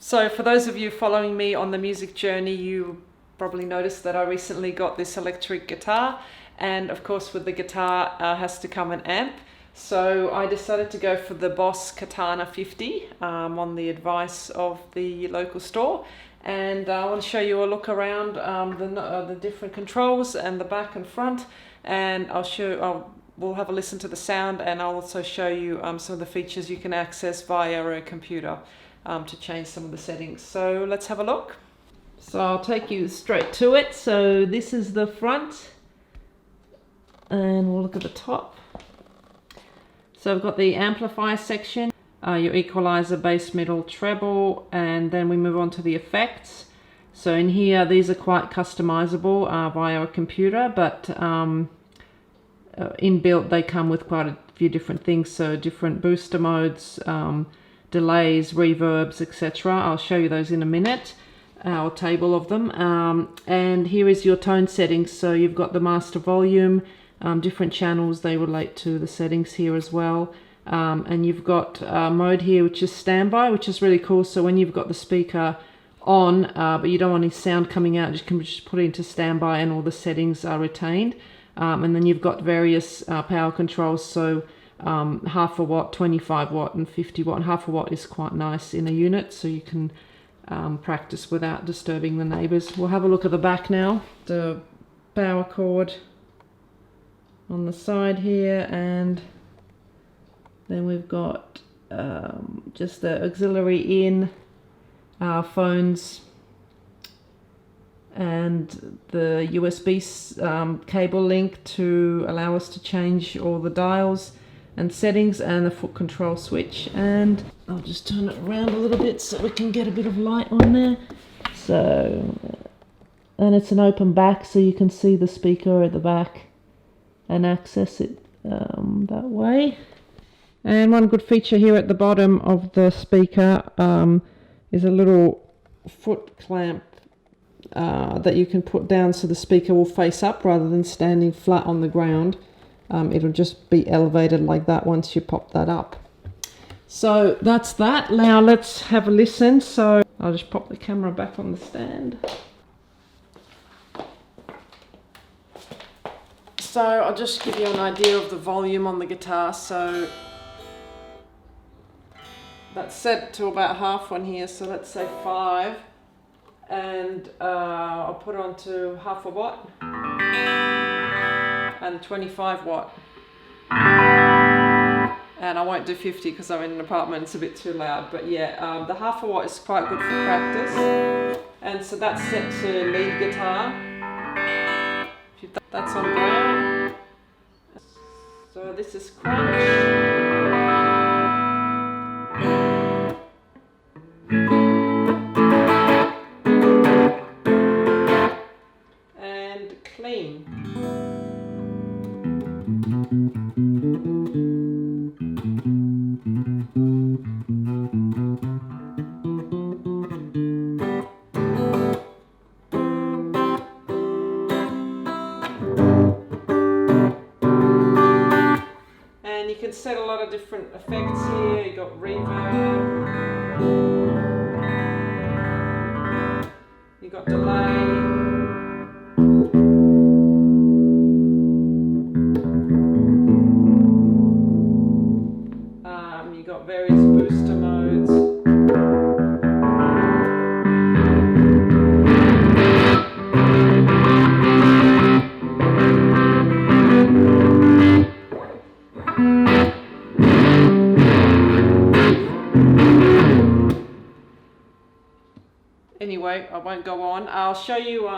So for those of you following me on the music journey, you probably noticed that I recently got this electric guitar, and of course with the guitar has to come an amp. So I decided to go for the Boss Katana-50 on the advice of the local store, and I want to show you a look around the different controls and the back and front, and we'll have a listen to the sound, and I'll also show you some of the features you can access via a computer to change some of the settings. So let's have a look. So I'll take you straight to it. So this is the front, and we'll look at the top. So I've got the amplifier section, your equalizer, bass, middle, treble, and then we move on to the effects. So in here, these are quite customizable via a computer, but inbuilt they come with quite a few different things. So different booster modes, delays, reverbs, etc. I'll show you those in a minute, our table of them. And here is your tone settings. So you've got the master volume, different channels, they relate to the settings here as well. And you've got mode here, which is standby, which is really cool. So when you've got the speaker on, but you don't want any sound coming out, you can just put it into standby and all the settings are retained. And then you've got various power controls. So half a watt, 25 watt and 50 watt. Half a watt is quite nice in a unit, so you can practice without disturbing the neighbors. We'll have a look at the back now. The power cord on the side here, and then we've got just the auxiliary in, phones, and the USB cable link to allow us to change all the dials and settings, and the foot control switch. And I'll just turn it around a little bit so we can get a bit of light on there. So, and it's an open back, so you can see the speaker at the back and access it that way. And one good feature here at the bottom of the speaker is a little foot clamp that you can put down so the speaker will face up rather than standing flat on the ground. It'll just be elevated like that once you pop that up. So that's that. Now let's have a listen. So I'll just pop the camera back on the stand. So I'll just give you an idea of the volume on the guitar. So that's set to about half one here, so let's say 5. And I'll put it on to half a watt and 25 watt. And I won't do 50 because I'm in an apartment, it's a bit too loud. But yeah, the half a watt is quite good for practice. And so that's set to lead guitar. That's on brown. So this is crunch. And you can set a lot of different effects here. You got reverb, you got delay. You got various booster modes. Anyway, I won't go on. I'll show you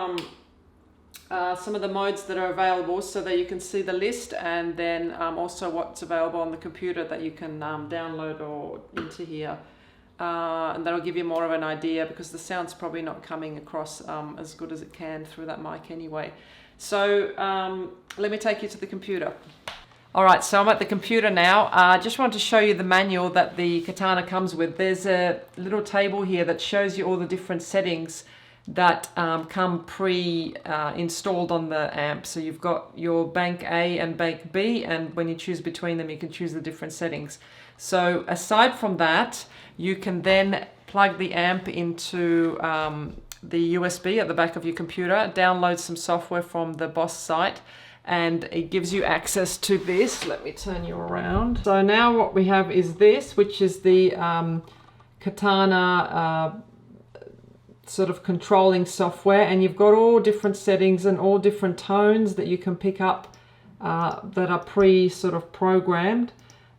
some of the modes that are available so that you can see the list, and then also what's available on the computer that you can download or into here. And that'll give you more of an idea, because the sound's probably not coming across as good as it can through that mic anyway. So let me take you to the computer. Alright, so I'm at the computer now. I just want to show you the manual that the Katana comes with. There's a little table here that shows you all the different settings that come pre-installed on the amp. So you've got your bank A and bank B, and when you choose between them, you can choose the different settings. So aside from that, you can then plug the amp into the USB at the back of your computer, download some software from the Boss site, and it gives you access to this. Let me turn you around. So now what we have is this, which is the Katana sort of controlling software, and you've got all different settings and all different tones that you can pick up that are sort of programmed,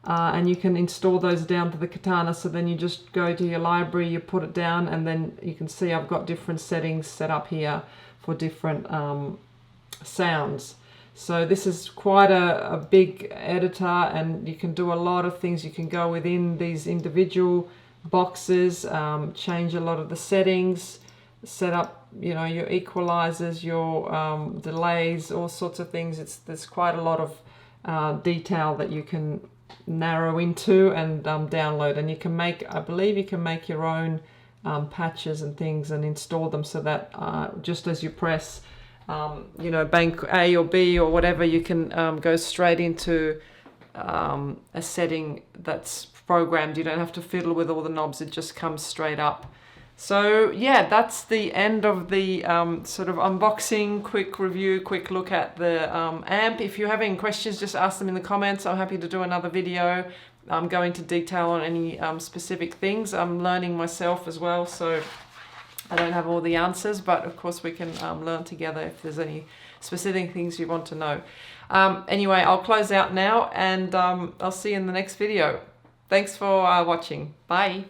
and you can install those down to the Katana. So then you just go to your library, you put it down, and then you can see I've got different settings set up here for different sounds. So this is quite a big editor, and you can do a lot of things. You can go within these individual boxes, change a lot of the settings, set up, you know, your equalizers, your delays, all sorts of things. There's quite a lot of detail that you can narrow into and download, and you can make, I believe you can make your own patches and things and install them, so that just as you press you know, bank A or B or whatever, you can go straight into a setting that's programmed. You don't have to fiddle with all the knobs, it just comes straight up. So yeah, that's the end of the sort of unboxing, quick review, quick look at the amp. If you have any questions, just ask them in the comments. I'm happy to do another video. I'm going into detail on any specific things. I'm learning myself as well, so I don't have all the answers, but of course we can learn together if there's any specific things you want to know. Anyway, I'll close out now, and I'll see you in the next video. Thanks for watching. Bye.